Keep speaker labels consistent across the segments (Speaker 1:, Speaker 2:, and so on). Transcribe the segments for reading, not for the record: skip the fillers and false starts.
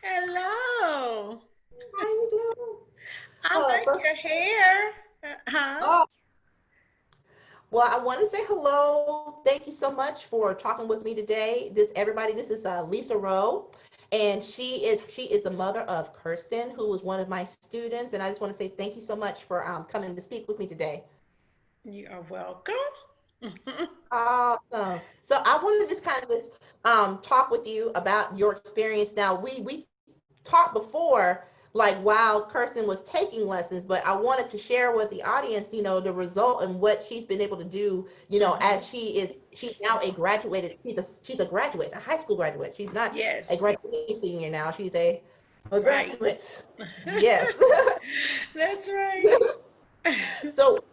Speaker 1: Hello.
Speaker 2: How you doing?
Speaker 1: I like
Speaker 2: First,
Speaker 1: your hair. Huh?
Speaker 2: oh, well, I want to say hello. Thank you so much for talking with me today. This is Lisa Rowe, and she is the mother of Kirsten, who was one of my students. And I just want to say thank you so much for coming to speak with me today.
Speaker 1: You are welcome.
Speaker 2: Awesome. So I want to just kind of just talk with you about your experience. Now we talked before, like while Kirsten was taking lessons, but I wanted to share with the audience, the result and what she's been able to do,
Speaker 1: Hmm.
Speaker 2: as she's now she's a graduate, a high school graduate. She's not a
Speaker 1: Yes,
Speaker 2: graduate senior now. She's a
Speaker 1: right.
Speaker 2: graduate. Yes.
Speaker 1: That's right.
Speaker 2: So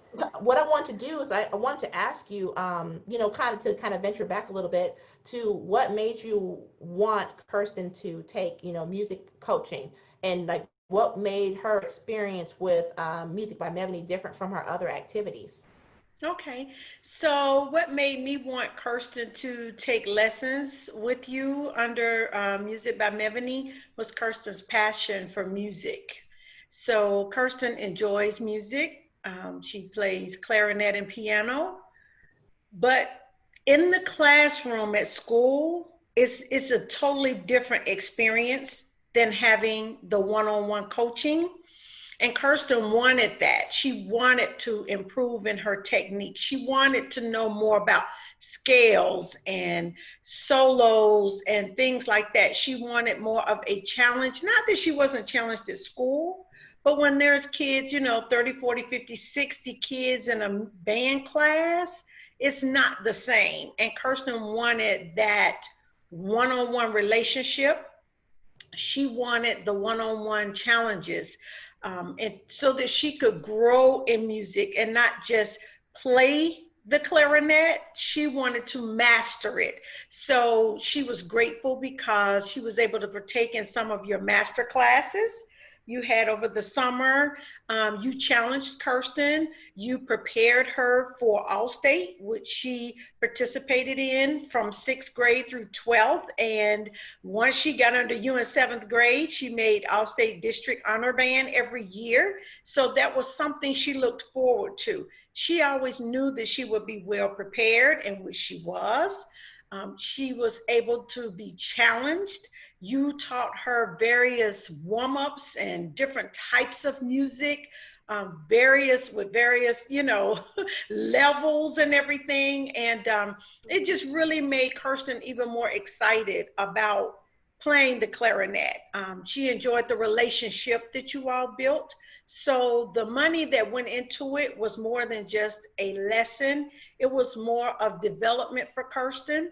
Speaker 2: what I want to do is I want to ask you, kind of venture back a little bit to what made you want Kirsten to take, music coaching, and like what made her experience with Music by Melanie different from her other activities.
Speaker 1: Okay. So, what made me want Kirsten to take lessons with you under Music by Mevany was Kirsten's passion for music. So, Kirsten enjoys music. She plays clarinet and piano, but in the classroom at school, it's a totally different experience than having the one-on-one coaching. And Kirsten wanted that. She wanted to improve in her technique. She wanted to know more about scales and solos and things like that. She wanted more of a challenge. Not that she wasn't challenged at school, but when there's kids, 30, 40, 50, 60 kids in a band class, it's not the same. And Kirsten wanted that one on one relationship. She wanted the one on one challenges, and so that she could grow in music and not just play the clarinet. She wanted to master it. So she was grateful because she was able to partake in some of your master classes you had over the summer. You challenged Kirsten. You prepared her for Allstate, which she participated in from sixth grade through 12th. And once she got under you in seventh grade, she made Allstate District Honor Band every year. So that was something she looked forward to. She always knew that she would be well prepared, and which she was. She was able to be challenged. You taught her various warm ups and different types of music, various, levels and everything. And it just really made Kirsten even more excited about playing the clarinet. She enjoyed the relationship that you all built. So the money that went into it was more than just a lesson, it was more of development for Kirsten,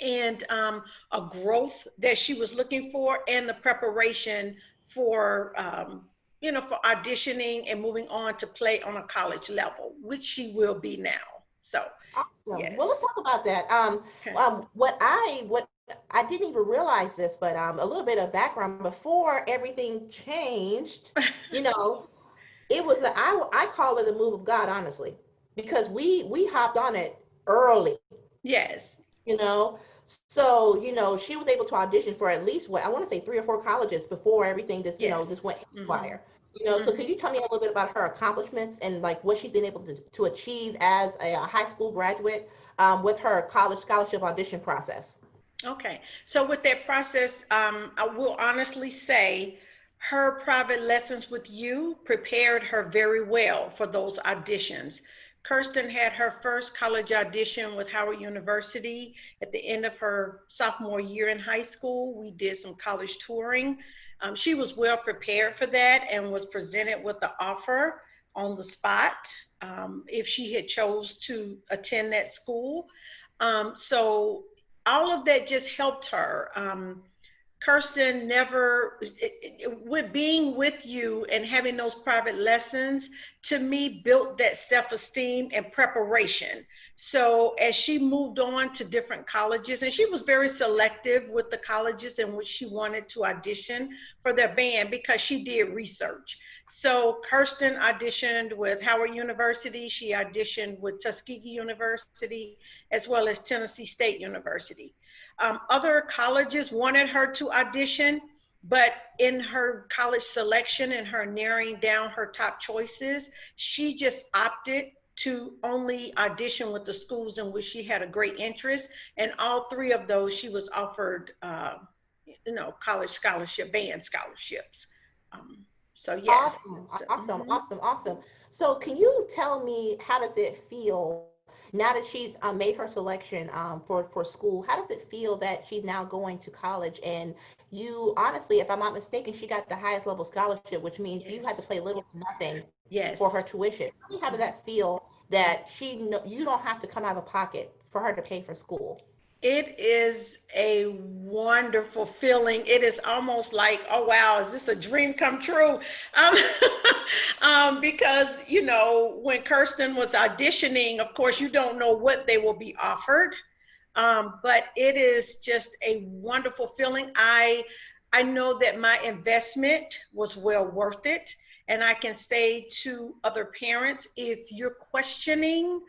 Speaker 1: and a growth that she was looking for, and the preparation for for auditioning and moving on to play on a college level, which she will be now. So
Speaker 2: Awesome. Well,
Speaker 1: yes.
Speaker 2: let's talk about that.
Speaker 1: Okay.
Speaker 2: What I didn't even realize this, but a little bit of background before everything changed. You know, I call it a move of God, honestly, because we hopped on it early.
Speaker 1: Yes.
Speaker 2: You know, so she was able to audition for at least what I want to say three or four colleges before everything just
Speaker 1: Yes.
Speaker 2: just went
Speaker 1: Hmm.
Speaker 2: haywire. So
Speaker 1: Hmm.
Speaker 2: could you tell me a little bit about her accomplishments and like what she's been able to achieve as a high school graduate, with her college scholarship audition process?
Speaker 1: Okay. So with that process, I will honestly say her private lessons with you prepared her very well for those auditions. Kirsten had her first college audition with Howard University at the end of her sophomore year in high school. We did some college touring. She was well prepared for that and was presented with the offer on the spot, if she had chose to attend that school. So all of that just helped her. Kirsten never, with being with you and having those private lessons, to me, built that self esteem and preparation. So as she moved on to different colleges, and she was very selective with the colleges in which she wanted to audition for their band because she did research. So Kirsten auditioned with Howard University, she auditioned with Tuskegee University, as well as Tennessee State University. Other colleges wanted her to audition. But in her college selection and her narrowing down her top choices, she just opted to only audition with the schools in which she had a great interest. And all three of those, she was offered, college scholarship, band scholarships. Um, so yes.
Speaker 2: Awesome,
Speaker 1: So,
Speaker 2: awesome, awesome, awesome. So, can you tell me how does it feel now that she's made her selection for school? How does it feel that she's now going to college? And you, honestly, if I'm not mistaken, she got the highest level scholarship, which means you had to
Speaker 1: yes,
Speaker 2: pay little to nothing for her
Speaker 1: yes.
Speaker 2: tuition. Tell me, how did that feel that you don't have to come out of pocket for her to pay for school?
Speaker 1: It is a wonderful feeling. It is almost like, oh wow, is this a dream come true? Um, because when Kirsten was auditioning, of course, you don't know what they will be offered, but it is just a wonderful feeling. I know that my investment was well worth it, and I can say to other parents, if you're questioning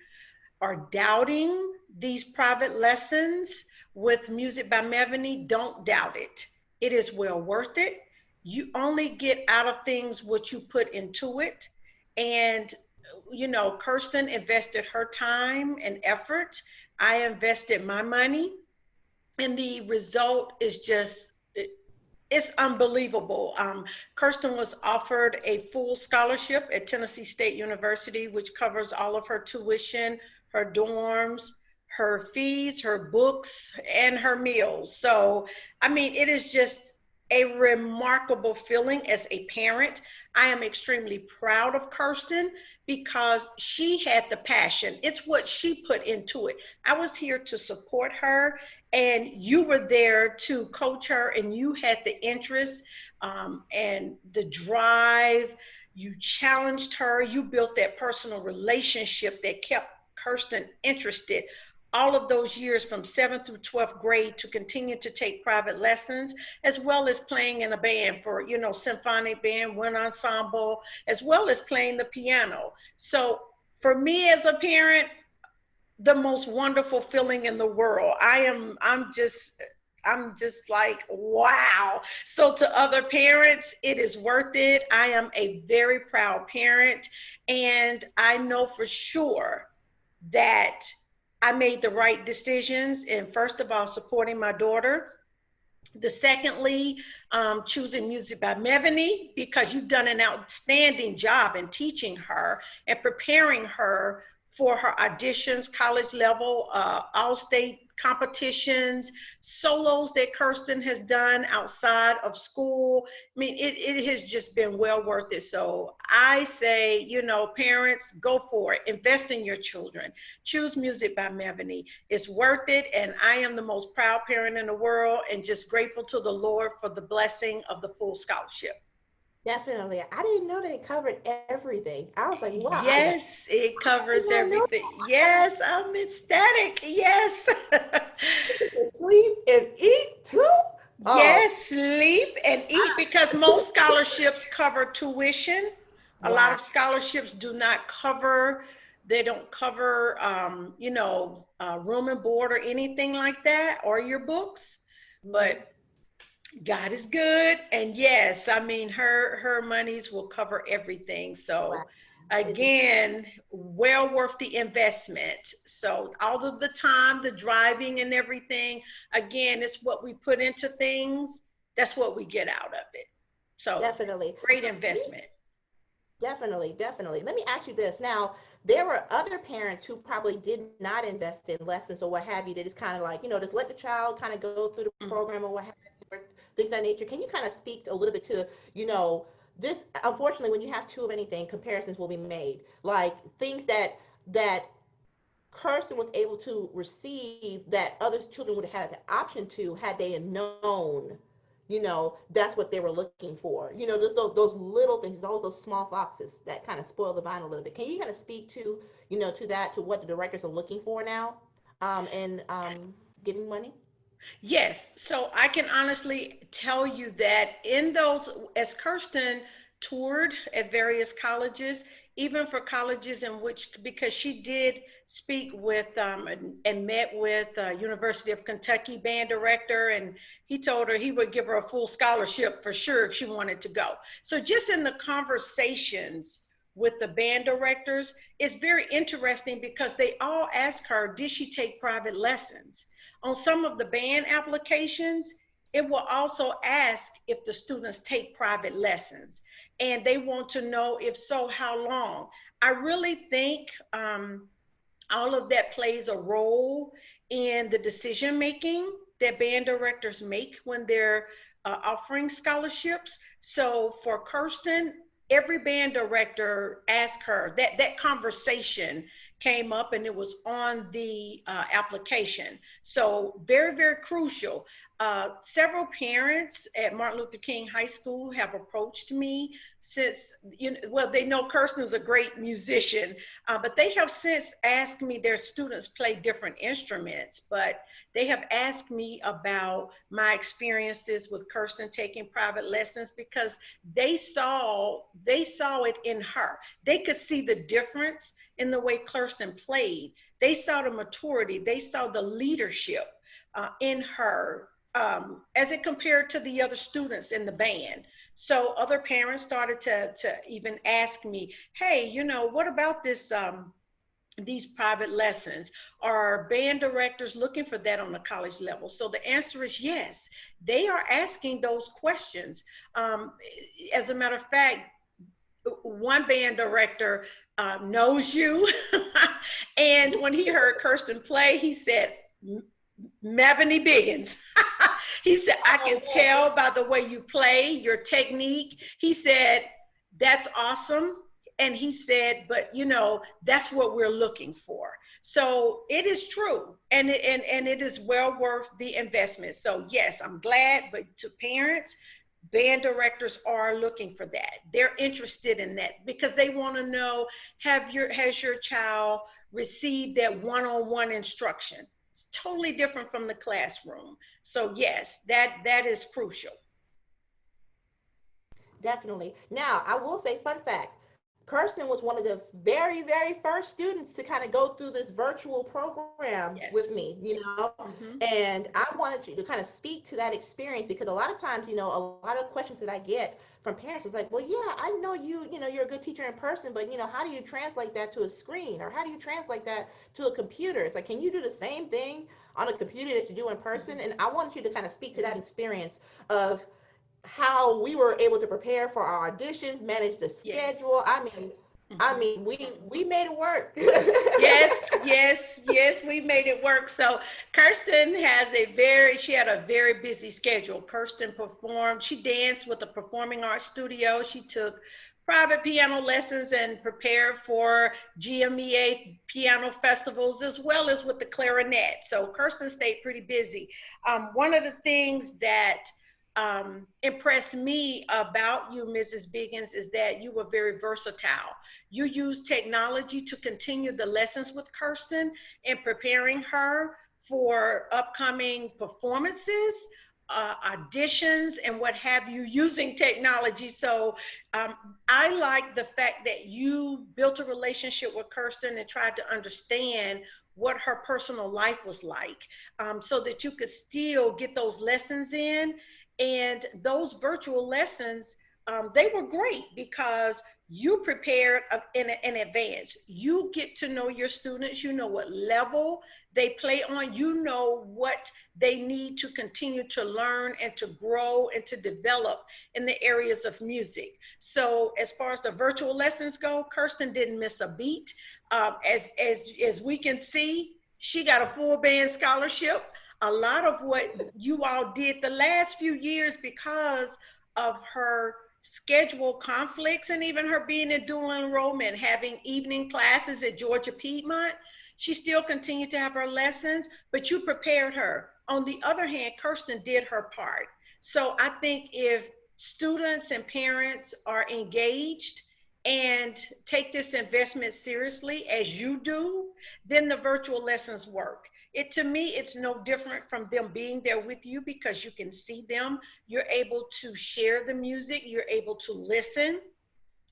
Speaker 1: are doubting these private lessons with Music by Mevany, don't doubt it. It is well worth it. You only get out of things what you put into it. And, Kirsten invested her time and effort. I invested my money. And the result is just, it's unbelievable. Kirsten was offered a full scholarship at Tennessee State University, which covers all of her tuition, her dorms, her fees, her books, and her meals. So, I mean, it is just a remarkable feeling as a parent. I am extremely proud of Kirsten because she had the passion. It's what she put into it. I was here to support her, and you were there to coach her, and you had the interest and the drive. You challenged her. You built that personal relationship that kept Kirsten interested all of those years from 7th through 12th grade to continue to take private lessons, as well as playing in a band for, symphonic band, wind ensemble, as well as playing the piano. So for me as a parent, the most wonderful feeling in the world. I'm just like, wow. So to other parents, it is worth it. I am a very proud parent, and I know for sure that I made the right decisions in, first of all, supporting my daughter. The secondly, choosing Music by Mevany, because you've done an outstanding job in teaching her and preparing her for her auditions, college level, all state competitions, solos that Kirsten has done outside of school. I mean, it has just been well worth it. So I say, parents, go for it. Invest in your children. Choose Music by Mevany. It's worth it. And I am the most proud parent in the world and just grateful to the Lord for the blessing of the full scholarship.
Speaker 2: Definitely. I didn't know that it covered everything. I was like, wow,
Speaker 1: Yes, it
Speaker 2: I did
Speaker 1: covers
Speaker 2: not know
Speaker 1: everything. Yes, I'm ecstatic. Yes.
Speaker 2: to sleep and eat too. Oh,
Speaker 1: Yes, sleep and eat, because most scholarships cover tuition. A lot
Speaker 2: wow.
Speaker 1: of scholarships do not cover, they don't cover, room and board or anything like that, or your books.
Speaker 2: Mhm.
Speaker 1: But God is good, and yes, I mean her monies will cover everything.
Speaker 2: Wow.
Speaker 1: So
Speaker 2: It's just
Speaker 1: again, well worth the investment. So all of the time, the driving and everything, again, it's what we put into things. That's what we get out of it. So
Speaker 2: definitely.
Speaker 1: great
Speaker 2: Let me
Speaker 1: investment.
Speaker 2: definitely, definitely. Let me ask you this. Now, there were other parents who probably did not invest in lessons or what have you. That is kind of like, just let the child kind of go through the
Speaker 1: Mm.
Speaker 2: program or what have you, or things of that nature. Can you kind of speak a little bit to, you know, this, unfortunately, when you have too of anything, comparisons will be made. Like things that Kirsten was able to receive that other children would have had the option to had they known, that's what they were looking for. There's those little things, there's always those small foxes that kind of spoil the vine a little bit. Can you kind of speak to, to that, to what the directors are looking for now, and giving money?
Speaker 1: Yes, so I can honestly tell you that in those, as Kirsten toured at various colleges, even for colleges in which, because she did speak with and met with University of Kentucky band director, and he told her he would give her a full scholarship for sure if she wanted to go. So just in the conversations with the band directors, it's very interesting because they all ask her, did she take private lessons? On some of the band applications, it will also ask if the students take private lessons. And they want to know, if so, how long. I really think all of that plays a role in the decision making that band directors make when they're offering scholarships. So for Kirsten, every band director asked her that conversation came up, and it was on the application. So very, very crucial. Several parents at Martin Luther King High School have approached me since, well, they know Kirsten is a great musician, but they have since asked me, their students play different instruments, but they have asked me about my experiences with Kirsten taking private lessons, because they saw it in her. They could see the difference in the way Kirsten played. They saw the maturity, they saw the leadership in her, as it compared to the other students in the band. So other parents started to even ask me, hey, what about this, these private lessons? Are band directors looking for that on the college level? So the answer is yes. They are asking those questions. As a matter of fact, one band director knows you. And when he heard Kirsten play, he said, Maveny Biggins. He said, I can tell by the way you play, your technique. He said, that's awesome. And he said, but that's what we're looking for. So it is true. And it is well worth the investment. So yes, I'm glad, but to parents, band directors are looking for that. They're interested in that because they want to know, has your child received that one-on-one instruction? It's totally different from the classroom. So yes, that is crucial.
Speaker 2: Definitely. Now, I will say, fun fact, Kirsten was one of the very, very first students to kind of go through this virtual program
Speaker 1: Yes.
Speaker 2: with me, and I wanted you to kind of speak to that experience, because a lot of times, a lot of questions that I get from parents is like, well, yeah, I know you're a good teacher in person, but how do you translate that to a screen, or how do you translate that to a computer? It's like, can you do the same thing on a computer that you do in person? And I wanted you to kind of speak to that experience of how we were able to prepare for our auditions, manage the schedule. Yes. We made it work.
Speaker 1: yes, we made it work. So Kirsten she had a very busy schedule. Kirsten performed, she danced with the Performing Arts Studio. She took private piano lessons and prepared for GMEA piano festivals, as well as with the clarinet. So Kirsten stayed pretty busy. One of the things that impressed me about you, Mrs. Biggins, is that you were very versatile. You used technology to continue the lessons with Kirsten and preparing her for upcoming performances, auditions, and what have you, using technology. So I like the fact that you built a relationship with Kirsten and tried to understand what her personal life was like, so that you could still get those lessons in. And those virtual lessons, they were great because you prepared in advance. You get to know your students. You know what level they play on. You know what they need to continue to learn and to grow and to develop in the areas of music. So as far as the virtual lessons go, Kirsten didn't miss a beat. As we can see, she got a full band scholarship. A lot of what you all did the last few years, because of her schedule conflicts and even her being in dual enrollment, having evening classes at Georgia Piedmont, she still continued to have her lessons, but you prepared her. On the other hand, Kirsten did her part. So I think if students and parents are engaged and take this investment seriously as you do, then the virtual lessons work. To me, it's no different from them being there with you, because you can see them. You're able to share the music. You're able to listen.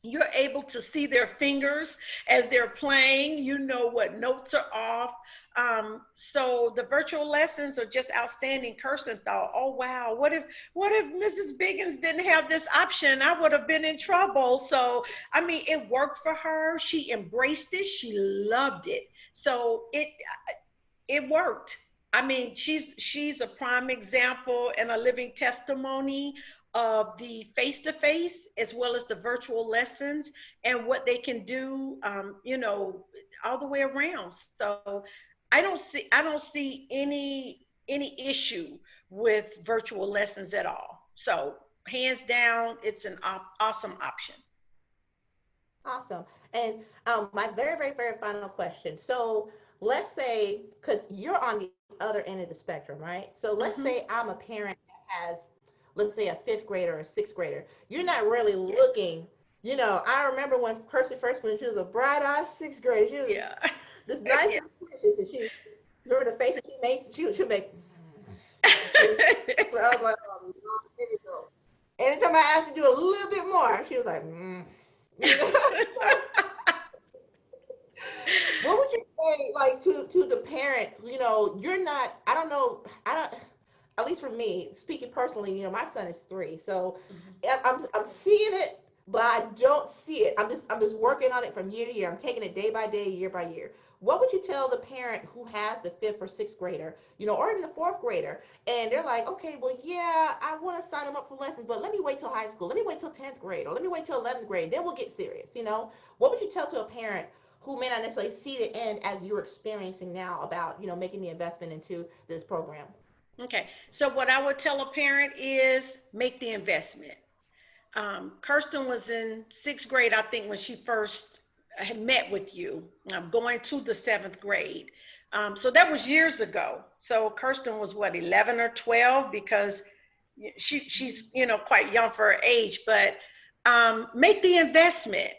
Speaker 1: You're able to see their fingers as they're playing. You know what notes are off. So the virtual lessons are just outstanding. Kirsten thought, oh wow, what if Mrs. Biggins didn't have this option? I would have been in trouble. So I mean, it worked for her. She embraced it. She loved it. So it worked. I mean, she's a prime example and a living testimony of the face to face as well as the virtual lessons and what they can do, all the way around. So I don't see any issue with virtual lessons at all. So hands down, it's an awesome option.
Speaker 2: Awesome. And my very, very, very final question. So let's say, because you're on the other end of the spectrum, right? So let's
Speaker 1: Hmm.
Speaker 2: say I'm a parent that has, let's say, a fifth grader or a sixth grader. You're not really looking, I remember when Kirsty first, when she was a bright-eyed sixth grader, she was
Speaker 1: Yeah.
Speaker 2: this nice
Speaker 1: Yeah.
Speaker 2: and precious, and she, remember the face that she makes, she'll make, I was like, oh, no, here we go. Anytime I asked her to do a little bit more, she was like, You know? What would you say, like, to the parent? You're not. I don't know. I don't. At least for me, speaking personally, my son is 3, so I'm seeing it, but I don't see it. I'm just working on it from year to year. I'm taking it day by day, year by year. What would you tell the parent who has the fifth or sixth grader, or even the fourth grader, and they're like, okay, well, yeah, I want to sign them up for lessons, but let me wait till high school. Let me wait till 10th grade, or let me wait till 11th grade. Then we'll get serious. What would you tell to a parent who may not necessarily see the end as you're experiencing now about, making the investment into this program?
Speaker 1: Okay. So what I would tell a parent is make the investment. Kirsten was in sixth grade, I think, when she first had met with you, going to the seventh grade. So that was years ago. So Kirsten was what, 11 or 12, because she's quite young for her age. But make the investment.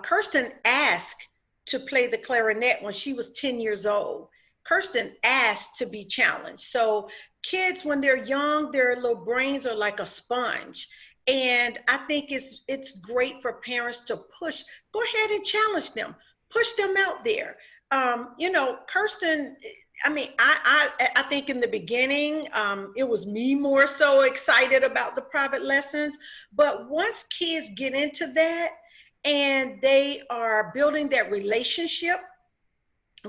Speaker 1: Kirsten asked to play the clarinet when she was 10 years old. Kirsten asked to be challenged. So kids, when they're young, their little brains are like a sponge. And I think it's great for parents to push. Go ahead and challenge them. Push them out there. Kirsten. I mean, I think in the beginning, it was me more so excited about the private lessons. But once kids get into that and they are building that relationship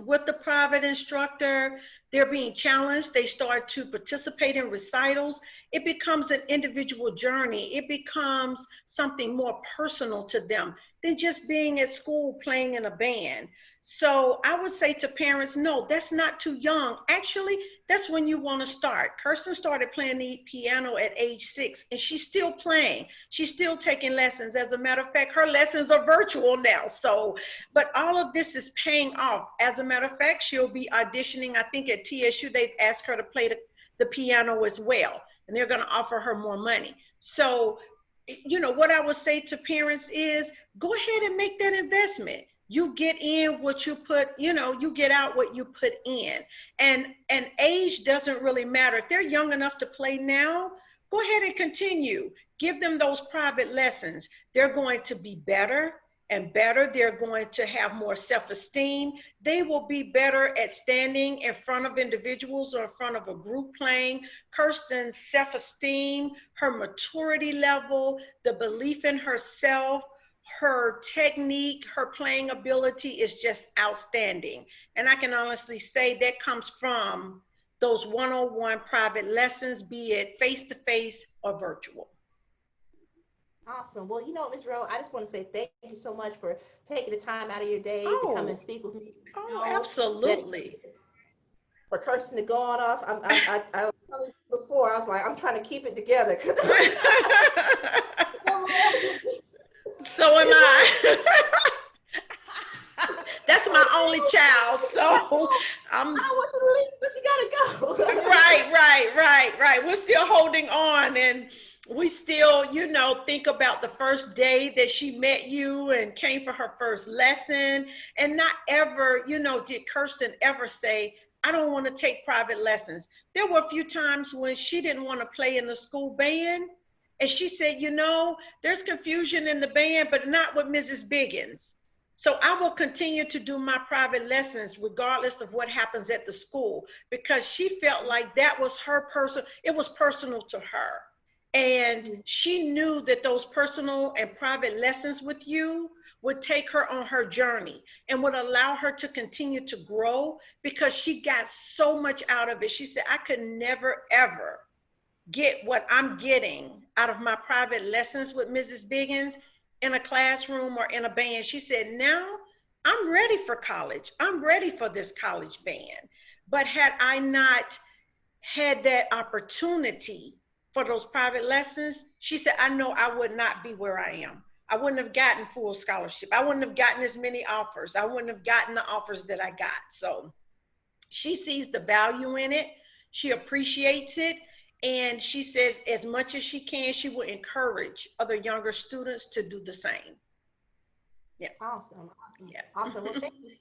Speaker 1: with the private instructor, they're being challenged, they start to participate in recitals, it becomes an individual journey. It becomes something more personal to them than just being at school playing in a band. So I would say to parents, no, that's not too young. Actually, that's when you want to start. Kirsten started playing the piano at age 6, and she's still playing. She's still taking lessons. As a matter of fact, her lessons are virtual now. So but all of this is paying off. As a matter of fact, she'll be auditioning, I think at TSU, they've asked her to play the piano as well, and they're going to offer her more money. So, what I would say to parents is go ahead and make that investment. You get in what you put, you get out what you put in. And age doesn't really matter. If they're young enough to play now, go ahead and continue. Give them those private lessons. They're going to be better and better. They're going to have more self-esteem. They will be better at standing in front of individuals or in front of a group playing. Kirsten's self-esteem, her maturity level, the belief in herself, her technique, her playing ability is just outstanding. And I can honestly say that comes from those one-on-one private lessons, be it face-to-face or virtual.
Speaker 2: Awesome. Well, Ms. Rowe, I just want to say thank you so much for taking the time out of your day to come and
Speaker 1: Oh,
Speaker 2: speak with me. I
Speaker 1: oh,
Speaker 2: know that
Speaker 1: absolutely.
Speaker 2: for Kirsten to go on off, I was telling you before, I was like, I'm trying to keep it together because
Speaker 1: So am
Speaker 2: it's like,
Speaker 1: I. That's my only child, so
Speaker 2: I
Speaker 1: I'm
Speaker 2: don't want you to leave, but you gotta go.
Speaker 1: right. We're still holding on, and we still, think about the first day that she met you and came for her first lesson. And not ever, did Kirsten ever say, I don't want to take private lessons. There were a few times when she didn't want to play in the school band, And she said, you know, there's confusion in the band, but not with Mrs. Biggins. So I will continue to do my private lessons regardless of what happens at the school, because she felt like that was her personal, it was personal to her. And she knew that those personal and private lessons with you would take her on her journey and would allow her to continue to grow, because she got so much out of it. She said, I could never, ever get what I'm getting out of my private lessons with Mrs. Biggins in a classroom or in a band. She said, now I'm ready for college. I'm ready for this college band. But had I not had that opportunity for those private lessons, she said, I know I would not be where I am. I wouldn't have gotten full scholarship. I wouldn't have gotten as many offers. I wouldn't have gotten the offers that I got. So she sees the value in it. She appreciates it. And she says, as much as she can, she will encourage other younger students to do the same. Yeah.
Speaker 2: Awesome. Awesome.
Speaker 1: Yeah.
Speaker 2: Awesome. Well, thank you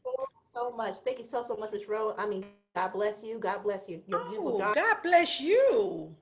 Speaker 2: so much. Thank you so much, Ms. Rowe. I mean, God bless you. God bless you. You're beautiful.
Speaker 1: Oh, God bless you.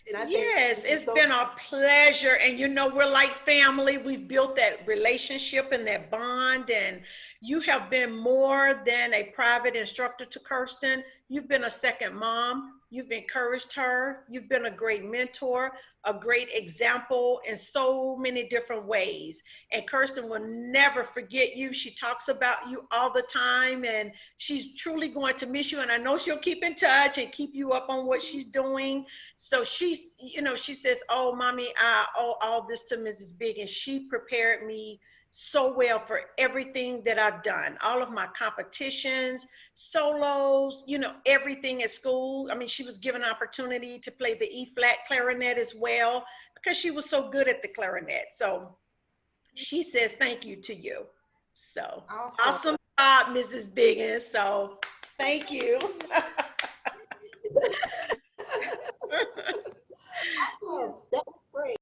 Speaker 2: And I
Speaker 1: Yes,
Speaker 2: thank you
Speaker 1: it's been a pleasure. And you know, we're like family. We've built that relationship and that bond. And you have been more than a private instructor to Kirsten. You've been a second mom. You've encouraged her. You've been a great mentor, a great example in so many different ways. And Kirsten will never forget you. She talks about you all the time, and she's truly going to miss you. And I know she'll keep in touch and keep you up on what she's doing. So she's, you know, she says, oh, mommy, I owe all this to Mrs. Big. And she prepared me so well for everything that I've done, all of my competitions, solos, you know, everything at school. I mean, she was given an opportunity to play the E flat clarinet as well, because she was so good at the clarinet. So she says thank you to you. So awesome job, Mrs. Biggins. So thank you.